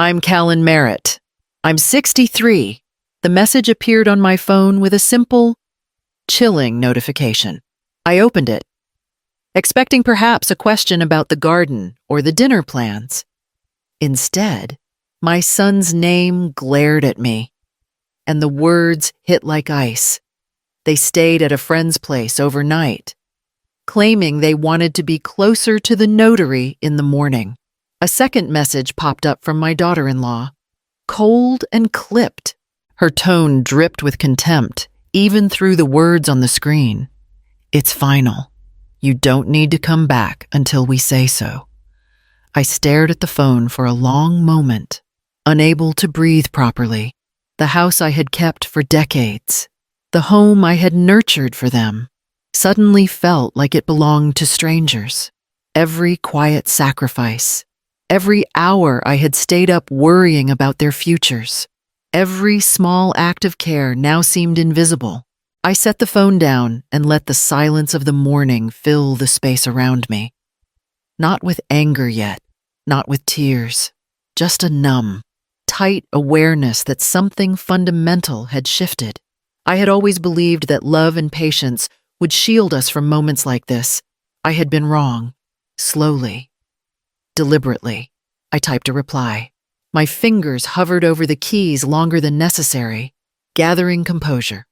I'm Callen Merritt. I'm 63. The message appeared on my phone with a simple, chilling notification. I opened it, expecting perhaps a question about the garden or the dinner plans. Instead, my son's name glared at me, and the words hit like ice. They stayed at a friend's place overnight, claiming they wanted to be closer to the notary in the morning. A second message popped up from my daughter-in-law, cold and clipped. Her tone dripped with contempt, even through the words on the screen. It's final. You don't need to come back until we say so. I stared at the phone for a long moment, unable to breathe properly. The house I had kept for decades, the home I had nurtured for them, suddenly felt like it belonged to strangers. Every quiet sacrifice, every hour I had stayed up worrying about their futures, every small act of care now seemed invisible. I set the phone down and let the silence of the morning fill the space around me. Not with anger yet, not with tears, just a numb, tight awareness that something fundamental had shifted. I had always believed that love and patience would shield us from moments like this. I had been wrong. Slowly, deliberately, I typed a reply. My fingers hovered over the keys longer than necessary, gathering composure.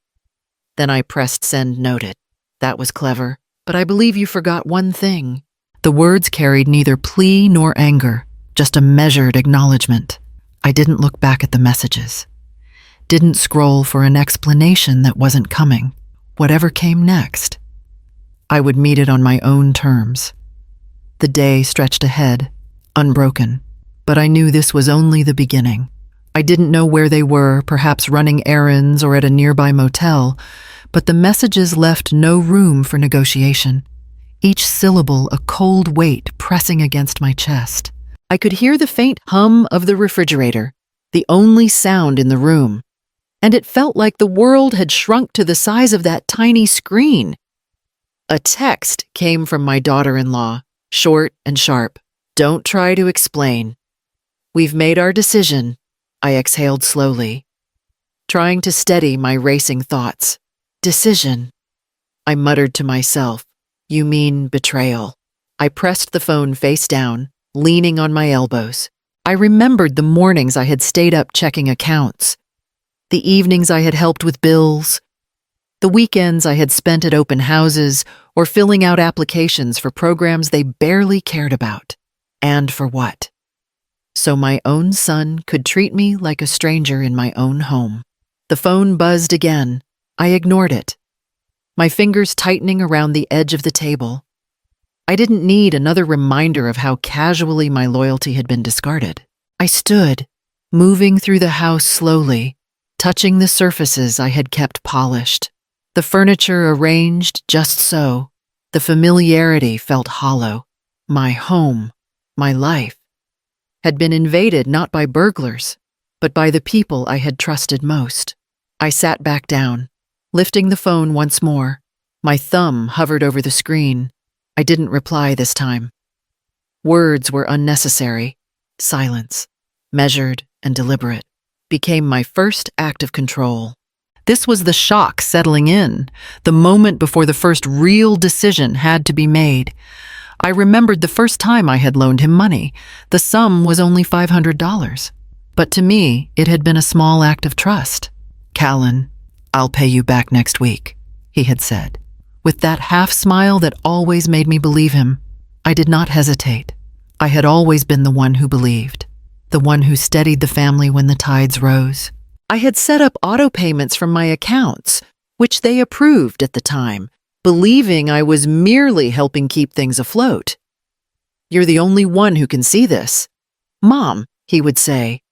Then I pressed send noted. That was clever, but I believe you forgot one thing. The words carried neither plea nor anger, just a measured acknowledgement. I didn't look back at the messages. Didn't scroll for an explanation that wasn't coming. Whatever came next, I would meet it on my own terms. The day stretched ahead, unbroken, but I knew this was only the beginning. I didn't know where they were, perhaps running errands or at a nearby motel, but the messages left no room for negotiation. Each syllable a cold weight pressing against my chest. I could hear the faint hum of the refrigerator, the only sound in the room, and it felt like the world had shrunk to the size of that tiny screen. A text came from my daughter-in-law, short and sharp. Don't try to explain. We've made our decision. I exhaled slowly, trying to steady my racing thoughts. Decision. I muttered to myself. You mean betrayal. I pressed the phone face down, leaning on my elbows. I remembered the mornings I had stayed up checking accounts, the evenings I had helped with bills, the weekends I had spent at open houses or filling out applications for programs they barely cared about. And for what? So my own son could treat me like a stranger in my own home. The phone buzzed again. I ignored it, my fingers tightening around the edge of the table. I didn't need another reminder of how casually my loyalty had been discarded. I stood, moving through the house slowly, touching the surfaces I had kept polished. The furniture arranged just so. The familiarity felt hollow. My home, my life, had been invaded not by burglars, but by the people I had trusted most. I sat back down, lifting the phone once more. My thumb hovered over the screen. I didn't reply this time. Words were unnecessary. Silence, measured and deliberate, became my first act of control. This was the shock settling in, the moment before the first real decision had to be made. I remembered the first time I had loaned him money. The sum was only $500. But to me, it had been a small act of trust. Callen, I'll pay you back next week, he had said. With that half smile that always made me believe him, I did not hesitate. I had always been the one who believed, the one who steadied the family when the tides rose. I had set up auto payments from my accounts, which they approved at the time, believing I was merely helping keep things afloat. You're the only one who can see this. Mom, he would say,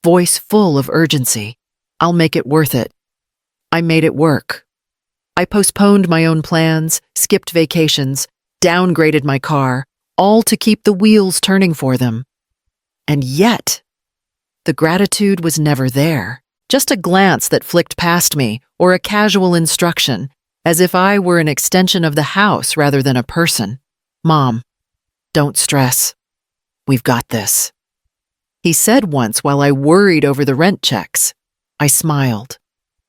voice full of urgency. I'll make it worth it. I made it work. I postponed my own plans, skipped vacations, downgraded my car, all to keep the wheels turning for them. And yet, the gratitude was never there. Just a glance that flicked past me, or a casual instruction, as if I were an extension of the house rather than a person. Mom, don't stress. We've got this. He said once while I worried over the rent checks. I smiled,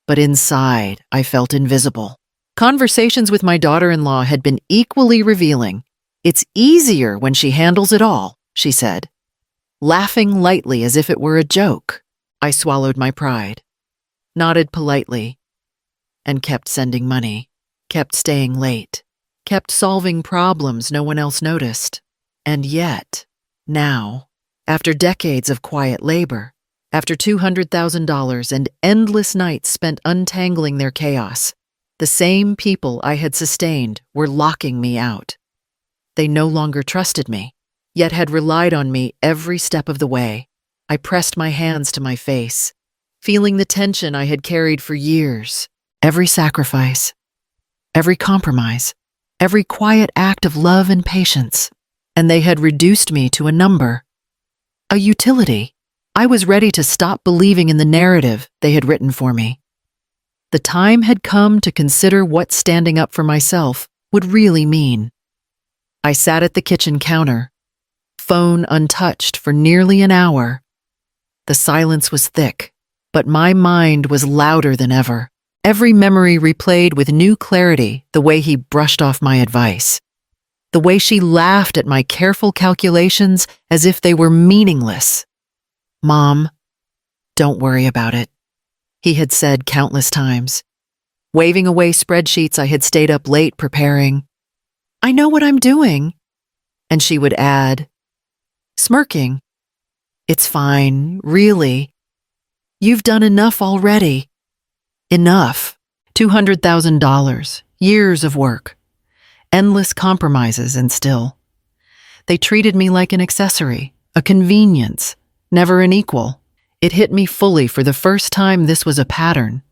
but inside I felt invisible. Conversations with my daughter-in-law had been equally revealing. "It's easier when she handles it all," she said, laughing lightly as if it were a joke. I swallowed my pride, nodded politely, and kept sending money, kept staying late, kept solving problems no one else noticed. And yet, now, after decades of quiet labor, after $200,000 and endless nights spent untangling their chaos, the same people I had sustained were locking me out. They no longer trusted me, yet had relied on me every step of the way. I pressed my hands to my face, feeling the tension I had carried for years. Every sacrifice, every compromise, every quiet act of love and patience. And they had reduced me to a number, a utility. I was ready to stop believing in the narrative they had written for me. The time had come to consider what standing up for myself would really mean. I sat at the kitchen counter, phone untouched for nearly an hour. The silence was thick, but my mind was louder than ever. Every memory replayed with new clarity the way he brushed off my advice, the way she laughed at my careful calculations as if they were meaningless. "Mom, don't worry about it," he had said countless times, waving away spreadsheets I had stayed up late preparing. "I know what I'm doing." And she would add, smirking, "It's fine, really. You've done enough already." Enough. $200,000, years of work, endless compromises, and still. They treated me like an accessory, a convenience, never an equal. It hit me fully for the first time this was a pattern.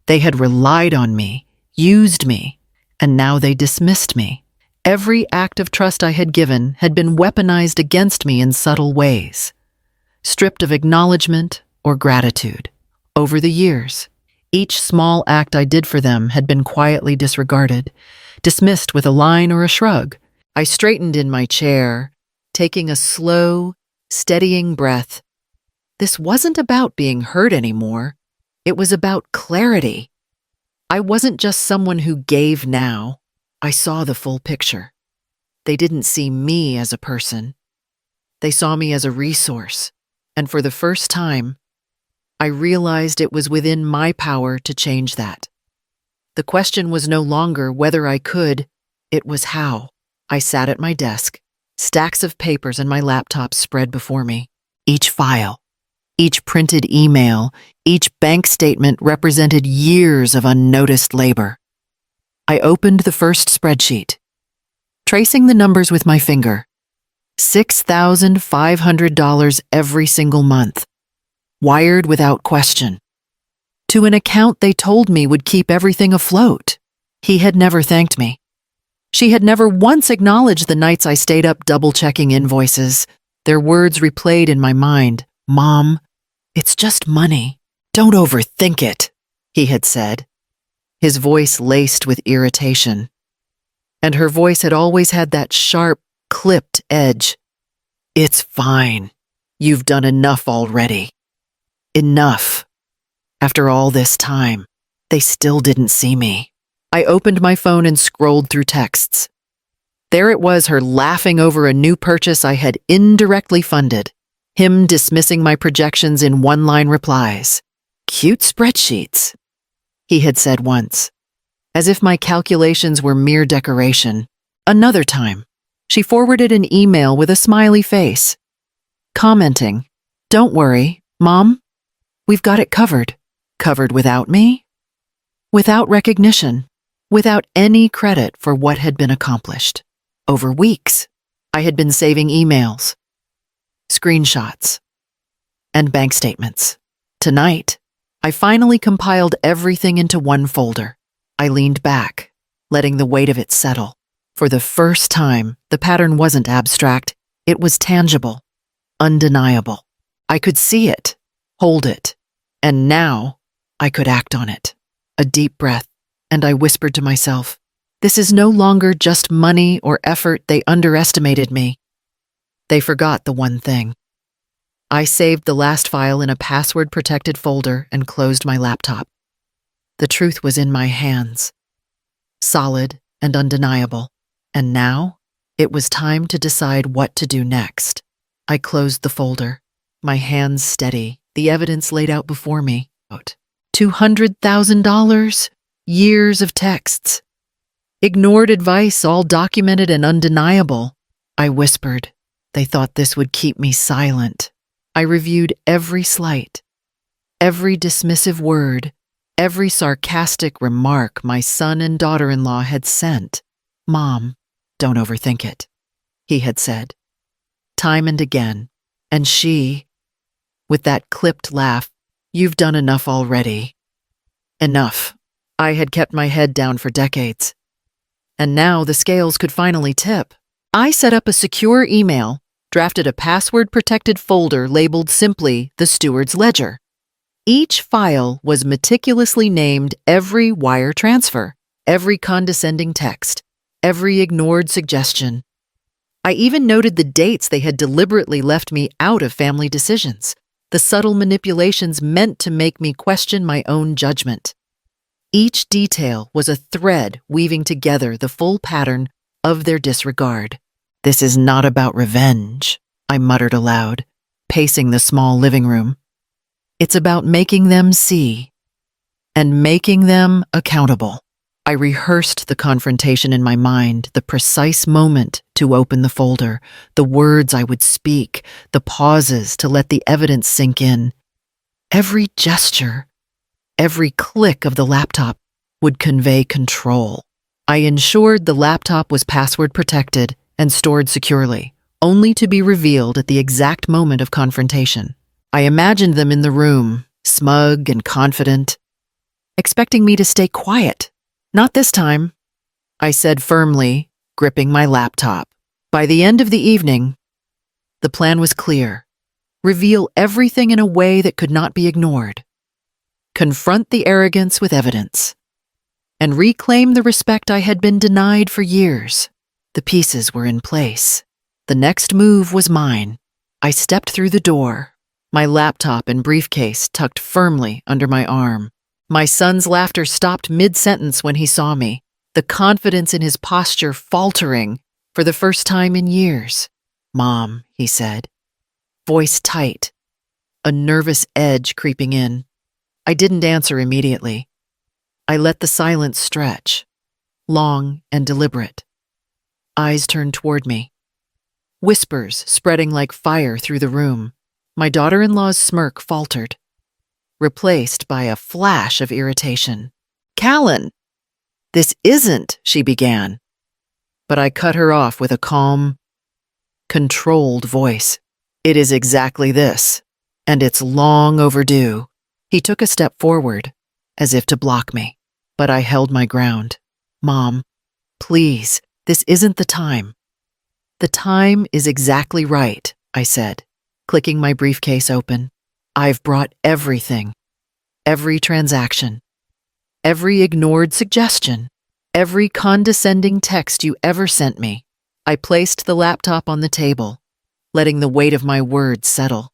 They had relied on me, used me, and now they dismissed me. Every act of trust I had given had been weaponized against me in subtle ways, stripped of acknowledgement or gratitude. Over the years, each small act I did for them had been quietly disregarded, dismissed with a line or a shrug. I straightened in my chair, taking a slow, steadying breath. This wasn't about being hurt anymore. It was about clarity. I wasn't just someone who gave now. I saw the full picture. They didn't see me as a person. They saw me as a resource. And for the first time, I realized it was within my power to change that. The question was no longer whether I could, it was how. I sat at my desk, stacks of papers and my laptop spread before me. Each file, each printed email, each bank statement represented years of unnoticed labor. I opened the first spreadsheet, tracing the numbers with my finger. $6,500 every single month, wired without question, to an account they told me would keep everything afloat. He had never thanked me. She had never once acknowledged the nights I stayed up double-checking invoices. Their words replayed in my mind. "Mom, it's just money. Don't overthink it," he had said, his voice laced with irritation. And her voice had always had that sharp, clipped edge. "It's fine. You've done enough already." Enough. After all this time, they still didn't see me. I opened my phone and scrolled through texts. There it was, her laughing over a new purchase I had indirectly funded, him dismissing my projections in one-line replies. "Cute spreadsheets," he had said once, as if my calculations were mere decoration. Another time, she forwarded an email with a smiley face, commenting, "Don't worry, Mom. We've got it covered." Covered without me? Without recognition, without any credit for what had been accomplished. Over weeks, I had been saving emails, screenshots, and bank statements. Tonight, I finally compiled everything into one folder. I leaned back, letting the weight of it settle. For the first time, the pattern wasn't abstract. It was tangible, undeniable. I could see it, hold it, and now I could act on it. A deep breath, and I whispered to myself, "This is no longer just money or effort. They underestimated me. They forgot the one thing. I saved the last file in a password-protected folder and closed my laptop. The truth was in my hands, solid and undeniable. And now, it was time to decide what to do next. I closed the folder, my hands steady, the evidence laid out before me. $200,000, years of texts. Ignored advice, all documented and undeniable. I whispered. They thought this would keep me silent. I reviewed every slight, every dismissive word, every sarcastic remark my son and daughter-in-law had sent. "Mom, don't overthink it," he had said, time and again. And she, with that clipped laugh, "You've done enough already." Enough. I had kept my head down for decades. And now the scales could finally tip. I set up a secure email, drafted a password-protected folder labeled simply the Steward's Ledger. Each file was meticulously named every wire transfer, every condescending text, every ignored suggestion. I even noted the dates they had deliberately left me out of family decisions, the subtle manipulations meant to make me question my own judgment. Each detail was a thread weaving together the full pattern of their disregard. "This is not about revenge," I muttered aloud, pacing the small living room. "It's about making them see and making them accountable." I rehearsed the confrontation in my mind, the precise moment to open the folder, the words I would speak, the pauses to let the evidence sink in. Every gesture, every click of the laptop would convey control. I ensured the laptop was password protected and stored securely, only to be revealed at the exact moment of confrontation. I imagined them in the room, smug and confident, expecting me to stay quiet. "Not this time," I said firmly, gripping my laptop. By the end of the evening, the plan was clear. Reveal everything in a way that could not be ignored. Confront the arrogance with evidence. And reclaim the respect I had been denied for years. The pieces were in place. The next move was mine. I stepped through the door, my laptop and briefcase tucked firmly under my arm. My son's laughter stopped mid-sentence when he saw me, the confidence in his posture faltering for the first time in years. "Mom," he said, voice tight, a nervous edge creeping in. I didn't answer immediately. I let the silence stretch, long and deliberate. Eyes turned toward me. Whispers spreading like fire through the room. My daughter-in-law's smirk faltered, replaced by a flash of irritation. "Callen, this isn't," she began. But I cut her off with a calm, controlled voice. "It is exactly this, and it's long overdue." He took a step forward, as if to block me, but I held my ground. "Mom, please, this isn't the time." "The time is exactly right," I said, clicking my briefcase open. "I've brought everything, every transaction, every ignored suggestion, every condescending text you ever sent me." I placed the laptop on the table, letting the weight of my words settle.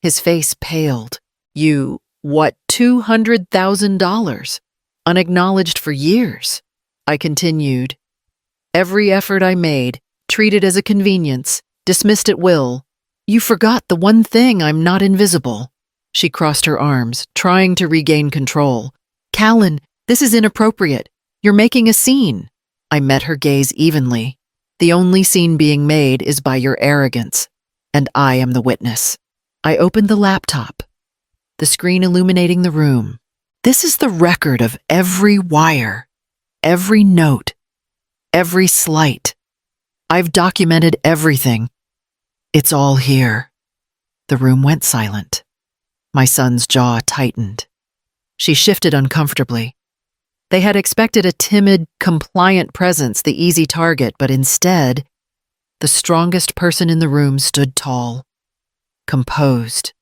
His face paled. "You, what, $200,000? Unacknowledged for years?" I continued. "Every effort I made, treated as a convenience, dismissed at will. You forgot the one thing: I'm not invisible." She crossed her arms, trying to regain control. "Callen, this is inappropriate. You're making a scene." I met her gaze evenly. "The only scene being made is by your arrogance, and I am the witness." I opened the laptop, the screen illuminating the room. This is the record of every wire, every note, every slight. I've documented everything. It's all here. The room went silent. My son's jaw tightened. She shifted uncomfortably. They had expected a timid, compliant presence, the easy target, but instead, the strongest person in the room stood tall, composed,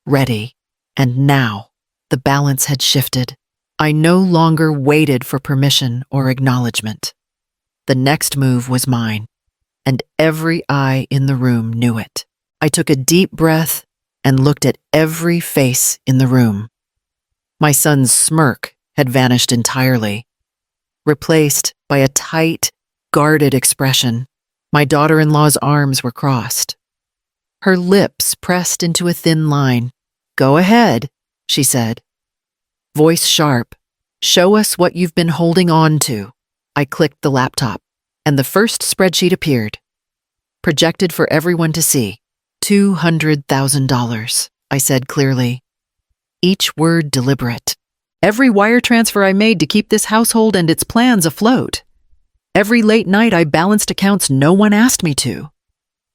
ready. And now, the balance had shifted. I no longer waited for permission or acknowledgement. The next move was mine, and every eye in the room knew it. I took a deep breath and looked at every face in the room. My son's smirk had vanished entirely, replaced by a tight, guarded expression. My daughter-in-law's arms were crossed. Her lips pressed into a thin line. "Go ahead," she said. Voice sharp. "Show us what you've been holding on to." I clicked the laptop, and the first spreadsheet appeared. Projected for everyone to see. $200,000, I said clearly. Each word deliberate. Every wire transfer I made to keep this household and its plans afloat. Every late night I balanced accounts no one asked me to.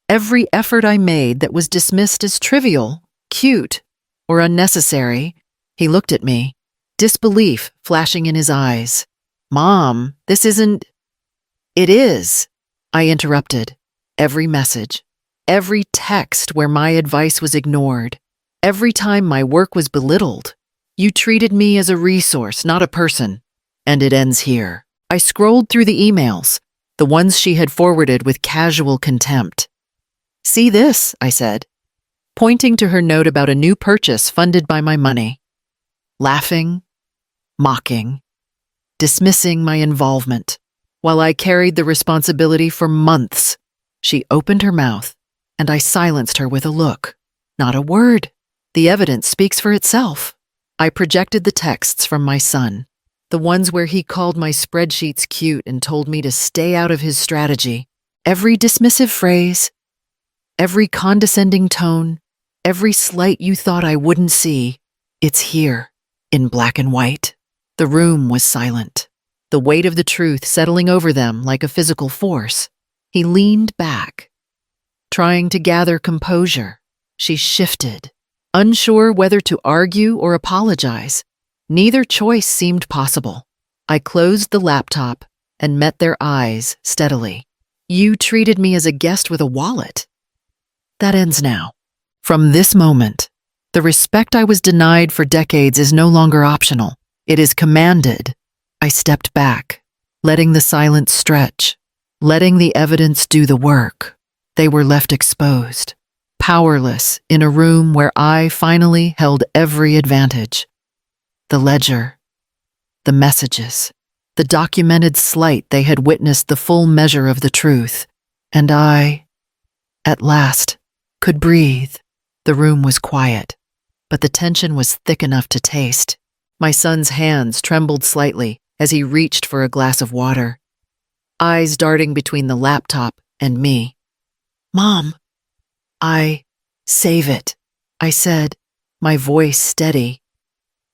Every effort I made that was dismissed as trivial, cute, or unnecessary. He looked at me, disbelief flashing in his eyes. "Mom, this isn't—" "It is," I interrupted. Every message, every text where my advice was ignored, every time my work was belittled. You treated me as a resource, not a person. And it ends here. I scrolled through the emails, the ones she had forwarded with casual contempt. "See this," I said, pointing to her note about a new purchase funded by my money. Laughing, mocking, dismissing my involvement, while I carried the responsibility for months. She opened her mouth, and I silenced her with a look. Not a word. The evidence speaks for itself. I projected the texts from my son, the ones where he called my spreadsheets cute and told me to stay out of his strategy. Every dismissive phrase, every condescending tone, every slight you thought I wouldn't see, it's here, in black and white. The room was silent, the weight of the truth settling over them like a physical force. He leaned back, trying to gather composure. She shifted, unsure whether to argue or apologize. Neither choice seemed possible. I closed the laptop and met their eyes steadily. "You treated me as a guest with a wallet. That ends now. From this moment, the respect I was denied for decades is no longer optional. It is commanded." I stepped back, letting the silence stretch, letting the evidence do the work. They were left exposed, powerless in a room where I finally held every advantage. The ledger, the messages, the documented slight they had witnessed the full measure of the truth. And I, at last, could breathe. The room was quiet, but the tension was thick enough to taste. My son's hands trembled slightly as he reached for a glass of water, eyes darting between the laptop and me. "Mom, save it," I said, my voice steady,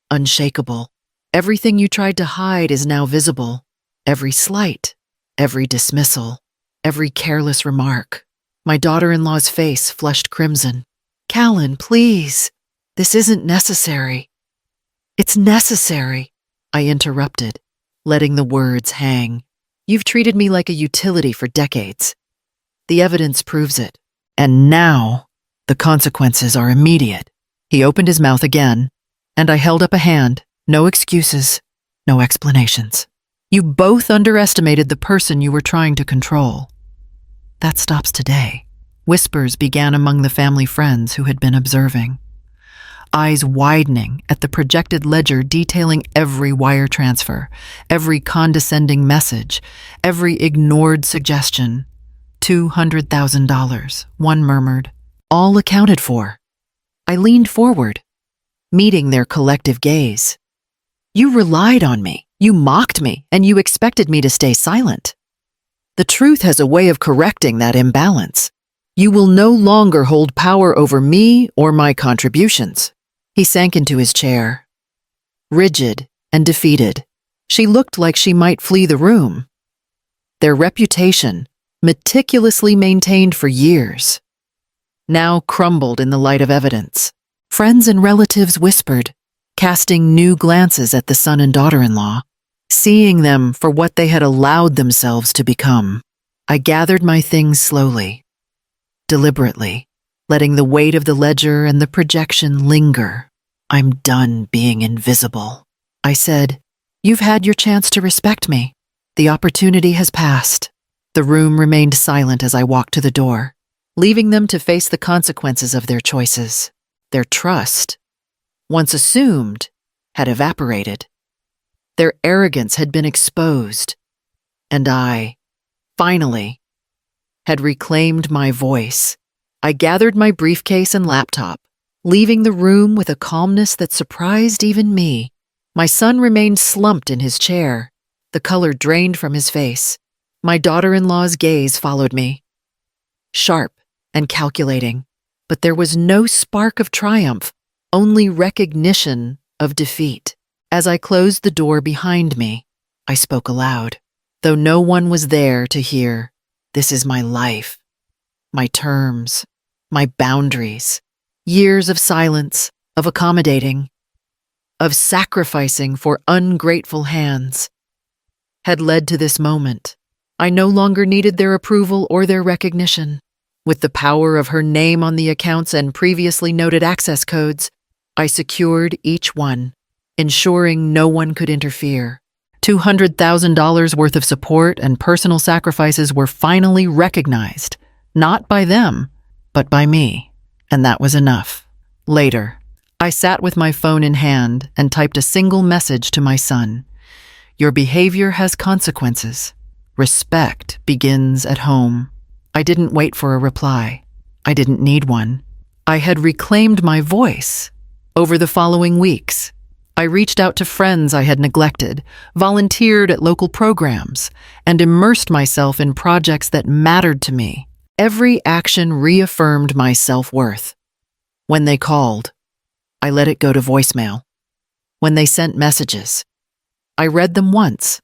unshakable. "Everything you tried to hide is now visible. Every slight, every dismissal, every careless remark." My daughter-in-law's face flushed crimson. "Callen, please. This isn't necessary." "It's necessary," I interrupted, letting the words hang. "You've treated me like a utility for decades. The evidence proves it. And now, the consequences are immediate." He opened his mouth again, and I held up a hand. "No excuses, no explanations. You both underestimated the person you were trying to control." "That stops today." Whispers began among the family friends who had been observing, eyes widening at the projected ledger detailing every wire transfer, every condescending message, every ignored suggestion. $200,000, one murmured. All accounted for. I leaned forward, meeting their collective gaze. "You relied on me, you mocked me, and you expected me to stay silent. The truth has a way of correcting that imbalance. You will no longer hold power over me or my contributions." He sank into his chair, rigid and defeated. She looked like she might flee the room. Their reputation, meticulously maintained for years, now crumbled in the light of evidence. Friends and relatives whispered, casting new glances at the son and daughter-in-law, seeing them for what they had allowed themselves to become. I gathered my things slowly, deliberately, letting the weight of the ledger and the projection linger. "I'm done being invisible," I said. "You've had your chance to respect me. The opportunity has passed." The room remained silent as I walked to the door, leaving them to face the consequences of their choices. Their trust, once assumed, had evaporated. Their arrogance had been exposed, and I, finally, had reclaimed my voice. I gathered my briefcase and laptop, leaving the room with a calmness that surprised even me. My son remained slumped in his chair, the color drained from his face. My daughter-in-law's gaze followed me, sharp and calculating, but there was no spark of triumph, only recognition of defeat. As I closed the door behind me, I spoke aloud, though no one was there to hear. This is my life, my terms, my boundaries. Years of silence, of accommodating, of sacrificing for ungrateful hands, had led to this moment. I no longer needed their approval or their recognition. With the power of her name on the accounts and previously noted access codes, I secured each one, ensuring no one could interfere. $200,000 worth of support and personal sacrifices were finally recognized, not by them, but by me. And that was enough. Later, I sat with my phone in hand and typed a single message to my son. Your behavior has consequences. Respect begins at home. I didn't wait for a reply. I didn't need one. I had reclaimed my voice. Over the following weeks, I reached out to friends I had neglected, volunteered at local programs, and immersed myself in projects that mattered to me. Every action reaffirmed my self-worth. When they called, I let it go to voicemail. When they sent messages, I read them once,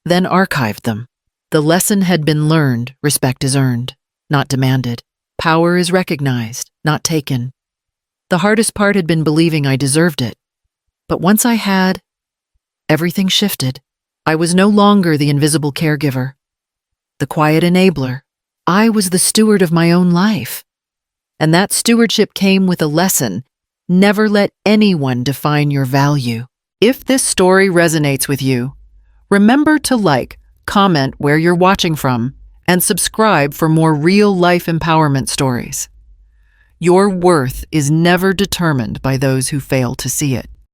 then archived them. The lesson had been learned. Respect is earned, not demanded. Power is recognized, not taken. The hardest part had been believing I deserved it. But once I had, everything shifted. I was no longer the invisible caregiver, the quiet enabler. I was the steward of my own life. And that stewardship came with a lesson. Never let anyone define your value. If this story resonates with you, remember to like, comment where you're watching from, and subscribe for more real-life empowerment stories. Your worth is never determined by those who fail to see it.